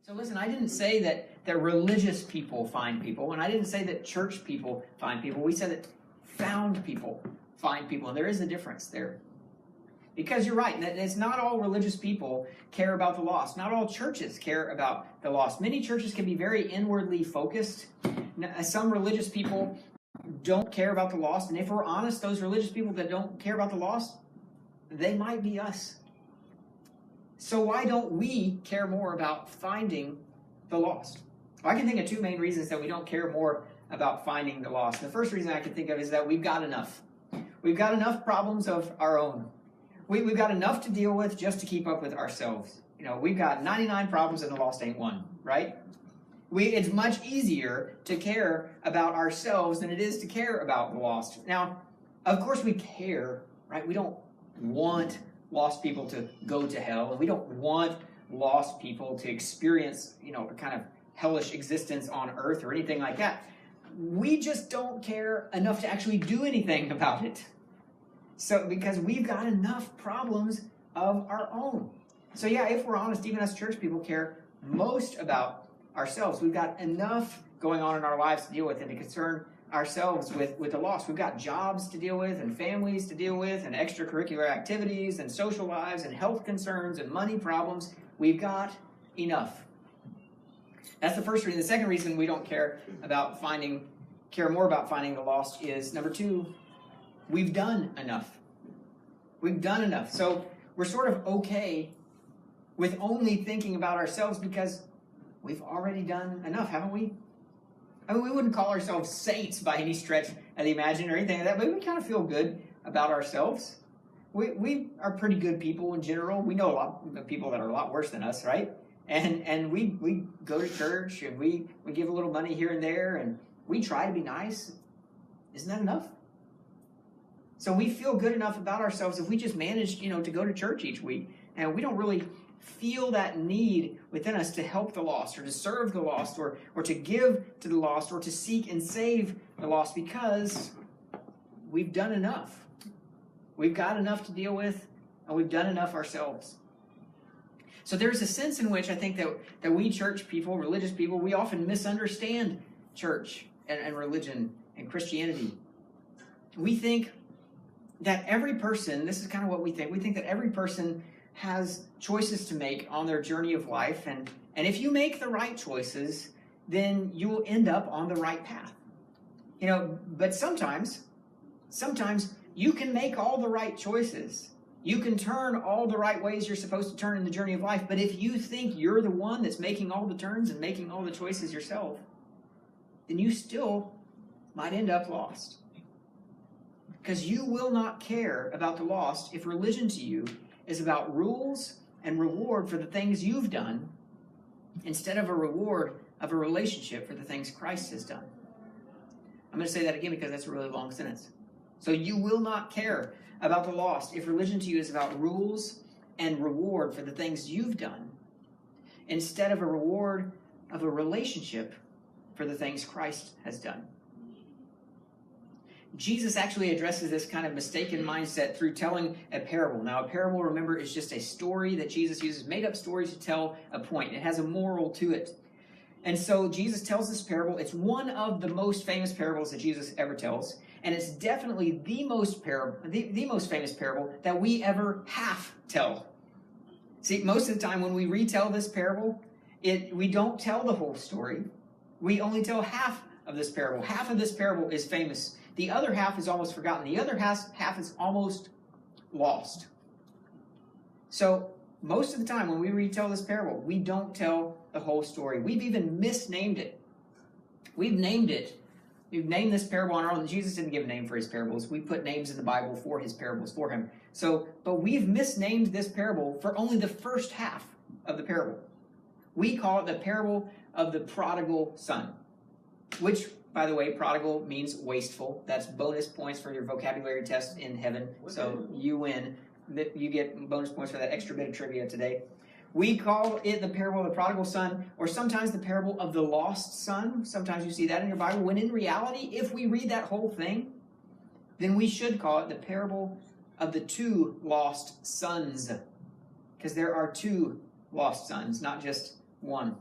So listen, I didn't say that religious people find people, and I didn't say that church people find people. We said that found people find people, and there is a difference there. Because you're right, that it's not all religious people care about the lost. Not all churches care about the lost. Many churches can be very inwardly focused. Some religious people don't care about the lost, and if we're honest, those religious people that don't care about the lost, they might be us. So why don't we care more about finding the lost? Well, I can think of two main reasons that we don't care more about finding the lost. The first reason I can think of is that we've got enough. We've got enough problems of our own. We've got enough to deal with just to keep up with ourselves. You know, we've got 99 problems and the lost ain't one, right? It's much easier to care about ourselves than it is to care about the lost. Now, of course we care, right? We don't want lost people to go to hell, and we don't want lost people to experience, a kind of hellish existence on earth or anything like that. We just don't care enough to actually do anything about it. So, because we've got enough problems of our own. So yeah, if we're honest, even us church people care most about ourselves. We've got enough going on in our lives to deal with and to concern ourselves with the lost. We've got jobs to deal with and families to deal with and extracurricular activities and social lives and health concerns and money problems. We've got enough. That's the first reason. The second reason we don't care more about finding the lost is, number two, we've done enough. We've done enough. So we're sort of okay with only thinking about ourselves because we've already done enough, haven't we? I mean, we wouldn't call ourselves saints by any stretch of the imagination or anything like that, but we kind of feel good about ourselves. We are pretty good people in general. We know a lot of people that are a lot worse than us, right? And we go to church and we give a little money here and there and we try to be nice. Isn't that enough? So we feel good enough about ourselves if we just manage, to go to church each week. And we don't really feel that need within us to help the lost or to serve the lost or to give to the lost or to seek and save the lost because we've done enough. We've got enough to deal with and we've done enough ourselves. So there's a sense in which I think that we church people, religious people, we often misunderstand church and religion and Christianity. We think that every person, this is kind of what we think that every person has choices to make on their journey of life, and if you make the right choices, then you will end up on the right path. But sometimes you can make all the right choices. You can turn all the right ways you're supposed to turn in the journey of life, but if you think you're the one that's making all the turns and making all the choices yourself, then you still might end up lost. Because you will not care about the lost if religion to you is about rules and reward for the things you've done instead of a reward of a relationship for the things Christ has done. I'm going to say that again because that's a really long sentence. So you will not care about the lost if religion to you is about rules and reward for the things you've done instead of a reward of a relationship for the things Christ has done. Jesus actually addresses this kind of mistaken mindset through telling a parable. Now, a parable, remember, is just a story that Jesus uses, made-up stories to tell a point. It has a moral to it. And so Jesus tells this parable. It's one of the most famous parables that Jesus ever tells, and it's definitely the most famous parable that we ever half tell. See, most of the time when we retell this parable, we don't tell the whole story. We only tell half of this parable. Half of this parable is famous. The other half is almost forgotten. The other half is almost lost. So most of the time when we retell this parable, we don't tell the whole story. We've even misnamed it. We've named this parable on our own. Jesus didn't give a name for his parables. We put names in the Bible for his parables for him. But we've misnamed this parable for only the first half of the parable. We call it the parable of the prodigal son, which, by the way, prodigal means wasteful. That's bonus points for your vocabulary test in heaven. So you win. You get bonus points for that extra bit of trivia today. We call it the parable of the prodigal son, or sometimes the parable of the lost son. Sometimes you see that in your Bible, when in reality, if we read that whole thing, then we should call it the parable of the two lost sons, because there are two lost sons, not just one.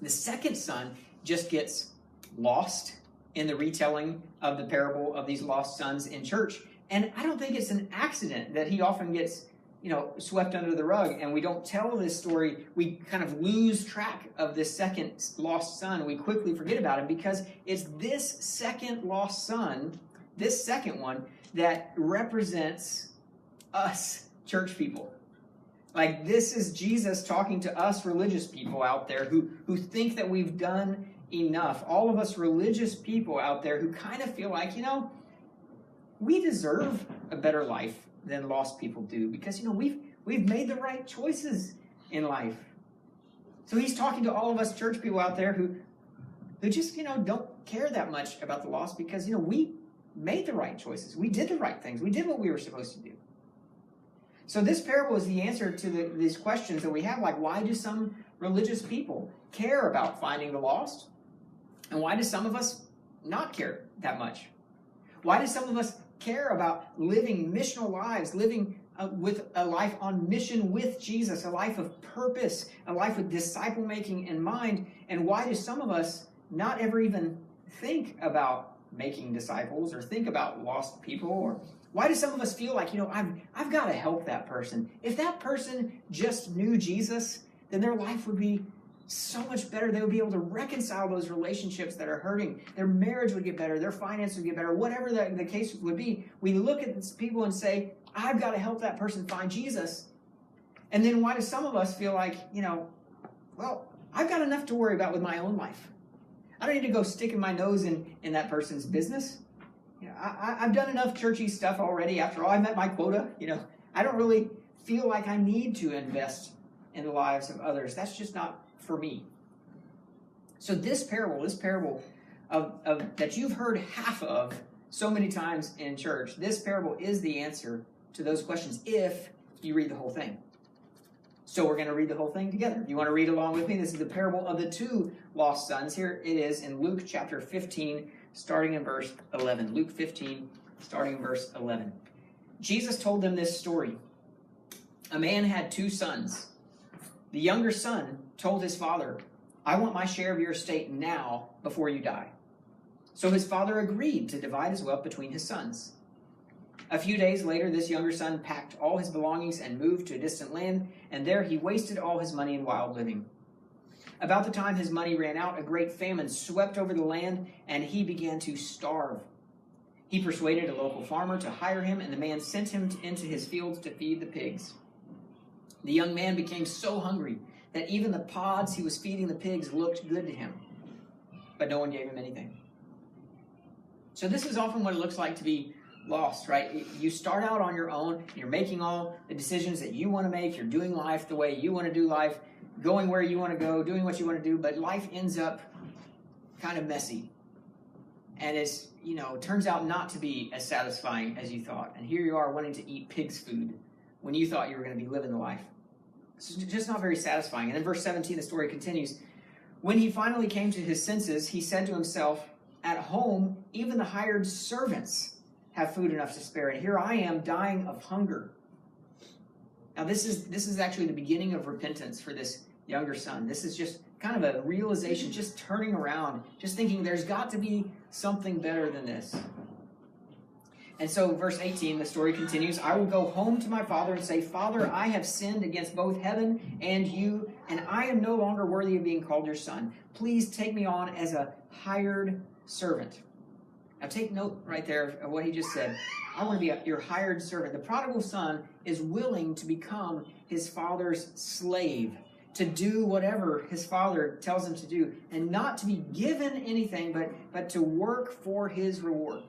The second son just gets lost in the retelling of the parable of these lost sons in church. And I don't think it's an accident that he often gets, swept under the rug, and we don't tell this story. We kind of lose track of this second lost son. We quickly forget about him because it's this second lost son, this second one, that represents us church people. Like, this is Jesus talking to us religious people out there who think that we've done enough. All of us religious people out there who kind of feel like, we deserve a better life than lost people do because, we've made the right choices in life. So he's talking to all of us church people out there who just, don't care that much about the lost because, we made the right choices. We did the right things. We did what we were supposed to do. So this parable is the answer to these questions that we have, like, why do some religious people care about finding the lost? And why do some of us not care that much? Why do some of us care about living missional lives, living with a life on mission with Jesus, a life of purpose, a life with disciple making in mind? And why do some of us not ever even think about making disciples or think about lost people? Or why do some of us feel like, I've got to help that person? If that person just knew Jesus, then their life would be so much better. They would be able to reconcile those relationships that are hurting. Their marriage would get better. Their finances would get better. Whatever the case would be, we look at these people and say, I've got to help that person find Jesus. And then why do some of us feel like, I've got enough to worry about with my own life. I don't need to go sticking my nose in that person's business. I've done enough churchy stuff already. After all, I met my quota. I don't really feel like I need to invest in the lives of others. That's just not for me. So this parable of that you've heard half of so many times in church, this parable is the answer to those questions if you read the whole thing. So we're going to read the whole thing together. If you want to read along with me, this is the parable of the two lost sons. Here it is in Luke chapter 15, starting in verse 11. Luke 15, starting in verse 11. Jesus told them this story. A man had two sons. The younger son told his father, I want my share of your estate now before you die. So his father agreed to divide his wealth between his sons. A few days later, this younger son packed all his belongings and moved to a distant land, and there he wasted all his money in wild living. About the time his money ran out, a great famine swept over the land, and he began to starve. He persuaded a local farmer to hire him, and the man sent him into his fields to feed the pigs. The young man became so hungry that even the pods he was feeding the pigs looked good to him, but no one gave him anything. So this is often what it looks like to be lost, right? You start out on your own, you're making all the decisions that you want to make, you're doing life the way you want to do life, going where you want to go, doing what you want to do, but life ends up kind of messy. And it's, turns out not to be as satisfying as you thought. And here you are wanting to eat pig's food when you thought you were going to be living the life. It's just not very satisfying. And in verse 17, the story continues. When he finally came to his senses, he said to himself, at home, even the hired servants have food enough to spare, and here I am dying of hunger. Now this is actually the beginning of repentance for this younger son. This is just kind of a realization, just turning around, just thinking there's got to be something better than this. And so verse 18, the story continues, I will go home to my father and say, Father, I have sinned against both heaven and you, and I am no longer worthy of being called your son. Please take me on as a hired servant. Now take note right there of what he just said. I want to be your hired servant. The prodigal son is willing to become his father's slave, to do whatever his father tells him to do, and not to be given anything, but to work for his reward.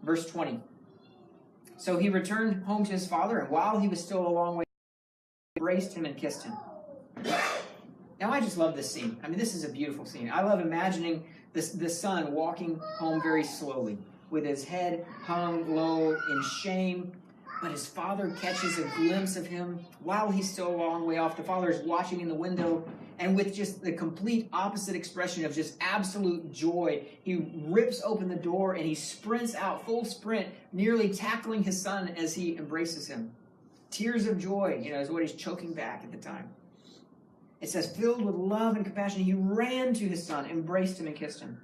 Verse 20. So he returned home to his father, and while he was still a long way, he embraced him and kissed him. Now I just love this scene. I mean, this is a beautiful scene. I love imagining the son walking home very slowly, with his head hung low in shame, but his father catches a glimpse of him while he's still a long way off. The father is watching in the window, and with just the complete opposite expression of just absolute joy, he rips open the door and he sprints out, full sprint, nearly tackling his son as he embraces him. Tears of joy, is what he's choking back at the time. It says, filled with love and compassion, he ran to his son, embraced him, and kissed him.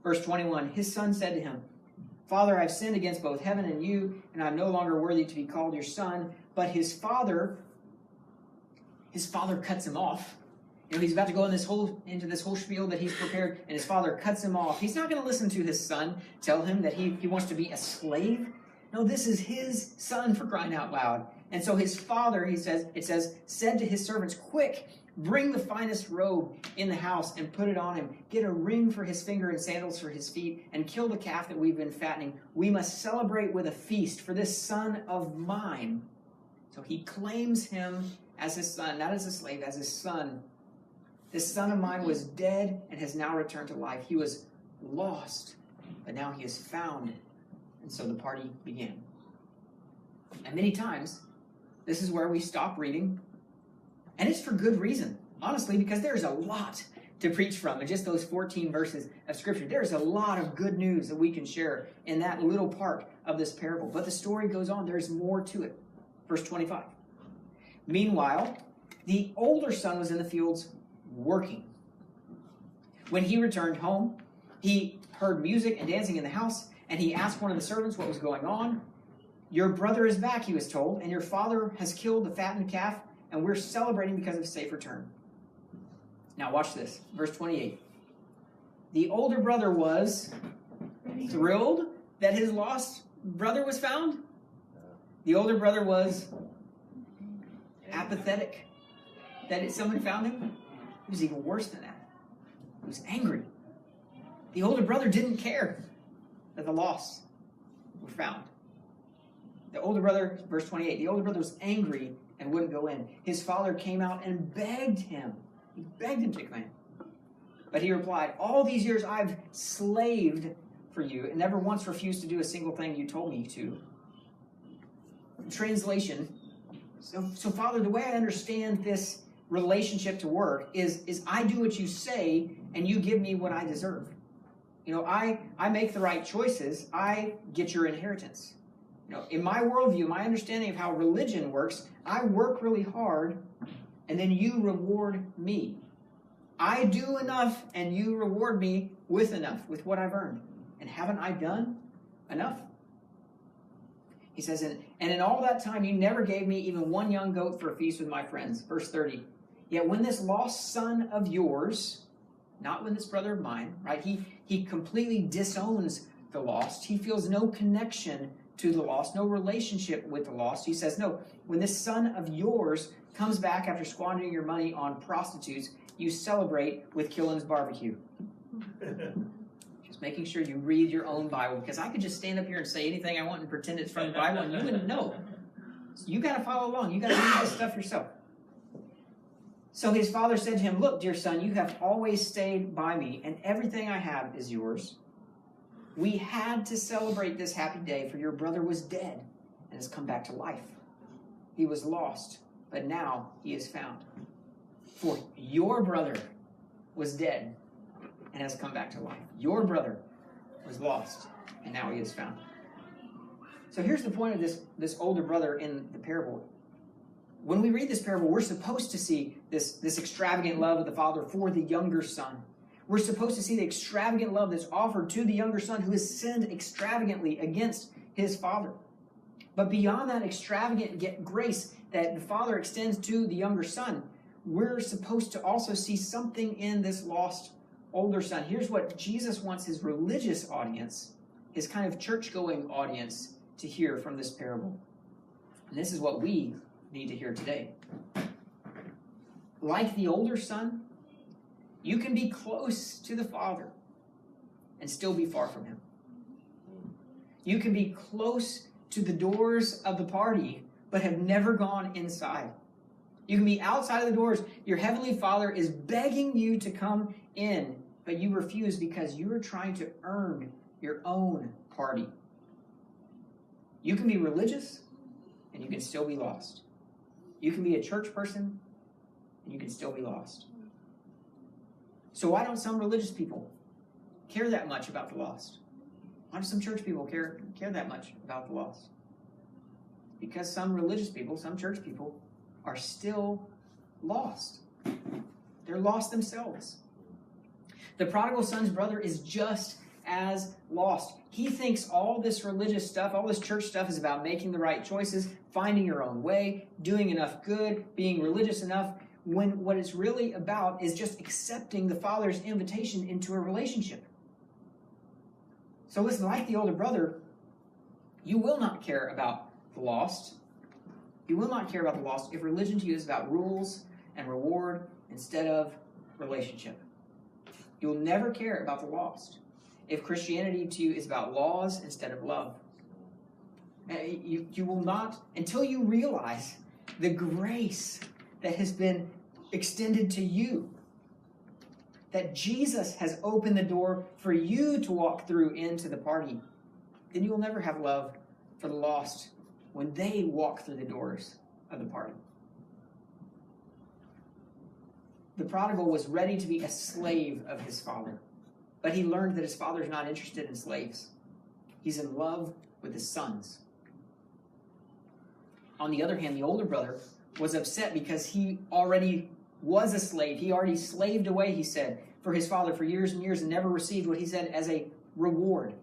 Verse 21, his son said to him, Father, I've sinned against both heaven and you, and I'm no longer worthy to be called your son. But his father cuts him off. He's about to go into this whole spiel that he's prepared, and his father cuts him off. He's not going to listen to his son tell him that he wants to be a slave. No, this is his son, for crying out loud. And so his father, it says, said to his servants, quick, bring the finest robe in the house and put it on him. Get a ring for his finger and sandals for his feet, and kill the calf that we've been fattening. We must celebrate with a feast for this son of mine. So he claims him as his son, not as a slave, as his son. This son of mine was dead and has now returned to life. He was lost, but now he is found. And so the party began. And many times, this is where we stop reading. And it's for good reason, honestly, because there's a lot to preach from in just those 14 verses of Scripture. There's a lot of good news that we can share in that little part of this parable. But the story goes on. There's more to it. Verse 25. Meanwhile, the older son was in the fields working. When he returned home, he heard music and dancing in the house, and he asked one of the servants what was going on. Your brother is back, he was told, and your father has killed the fattened calf, and we're celebrating because of his safe return. Now watch this, verse 28. The older brother was thrilled that his lost brother was found. The older brother was apathetic that someone found him. It was even worse than that. He was angry. The older brother didn't care that the lost were found. The older brother, verse 28, the older brother was angry and wouldn't go in. His father came out and begged him. He begged him to come in. But he replied, all these years I've slaved for you and never once refused to do a single thing you told me to. Translation, so Father, the way I understand this relationship to work is I do what you say and you give me what I deserve. I make the right choices. I get your inheritance. In my worldview, my understanding of how religion works, I work really hard and then you reward me. I do enough and you reward me with enough, with what I've earned. And haven't I done enough? He says, and in all that time you never gave me even one young goat for a feast with my friends. Verse 30. Yet when this lost son of yours, not when this brother of mine, right? He completely disowns the lost. He feels no connection to the lost, no relationship with the lost. He says, no, when this son of yours comes back after squandering your money on prostitutes, you celebrate with Killen's barbecue. Just making sure you read your own Bible, because I could just stand up here and say anything I want and pretend it's from the Bible, and you wouldn't know. So you got to follow along. You got to read this stuff yourself. So his father said to him, look, dear son, you have always stayed by me, and everything I have is yours. We had to celebrate this happy day, for your brother was dead and has come back to life. He was lost, but now he is found. For your brother was dead and has come back to life. Your brother was lost, and now he is found. So here's the point of this older brother in the parable. When we read this parable, we're supposed to see this extravagant love of the father for the younger son. We're supposed to see the extravagant love that's offered to the younger son who has sinned extravagantly against his father. But beyond that extravagant grace that the father extends to the younger son, we're supposed to also see something in this lost older son. Here's what Jesus wants his religious audience, his kind of church-going audience, to hear from this parable. And this is what we need to hear today. Like the older son, you can be close to the Father and still be far from him. You can be close to the doors of the party, but have never gone inside. You can be outside of the doors. Your heavenly Father is begging you to come in, but you refuse because you are trying to earn your own party. You can be religious, and you can still be lost. You can be a church person, and you can still be lost. So why don't some religious people care that much about the lost? Why do some church people care that much about the lost? Because some religious people, some church people, are still lost. They're lost themselves. The prodigal son's brother is just as lost. He thinks all this religious stuff, all this church stuff is about making the right choices, finding your own way, doing enough good, being religious enough, when what it's really about is just accepting the Father's invitation into a relationship. So listen, like the older brother, you will not care about the lost. You will not care about the lost if religion to you is about rules and reward instead of relationship. You'll never care about the lost if Christianity to you is about laws instead of love. You will not, until you realize the grace that has been extended to you, that Jesus has opened the door for you to walk through into the party, then you will never have love for the lost when they walk through the doors of the party. The prodigal was ready to be a slave of his father, but he learned that his father is not interested in slaves. He's in love with his sons. On the other hand, the older brother was upset because he already was a slave. He already slaved away, he said, for his father for years and years and never received what he said as a reward.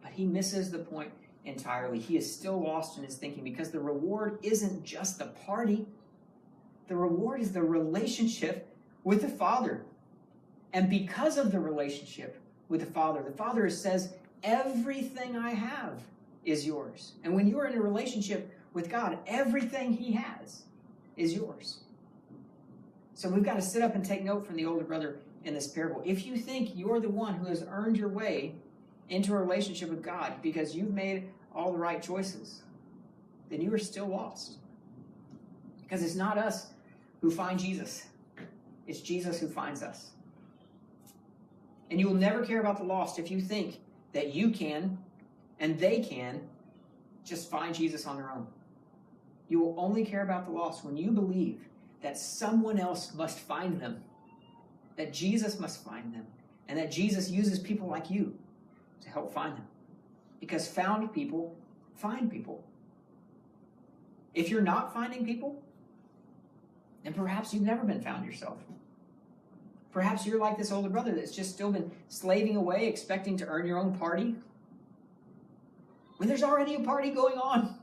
But he misses the point entirely. He is still lost in his thinking because the reward isn't just the party. The reward is the relationship with the Father. And because of the relationship with the Father says, everything I have is yours. And when you are in a relationship with God, everything he has is yours. So we've got to sit up and take note from the older brother in this parable. If you think you're the one who has earned your way into a relationship with God because you've made all the right choices, then you are still lost. Because it's not us who find Jesus. It's Jesus who finds us. And you will never care about the lost if you think that you can and they can just find Jesus on their own. You will only care about the lost when you believe that someone else must find them, that Jesus must find them, and that Jesus uses people like you to help find them. Because found people find people. If you're not finding people, then perhaps you've never been found yourself. Perhaps you're like this older brother that's just still been slaving away, expecting to earn your own party, when there's already a party going on.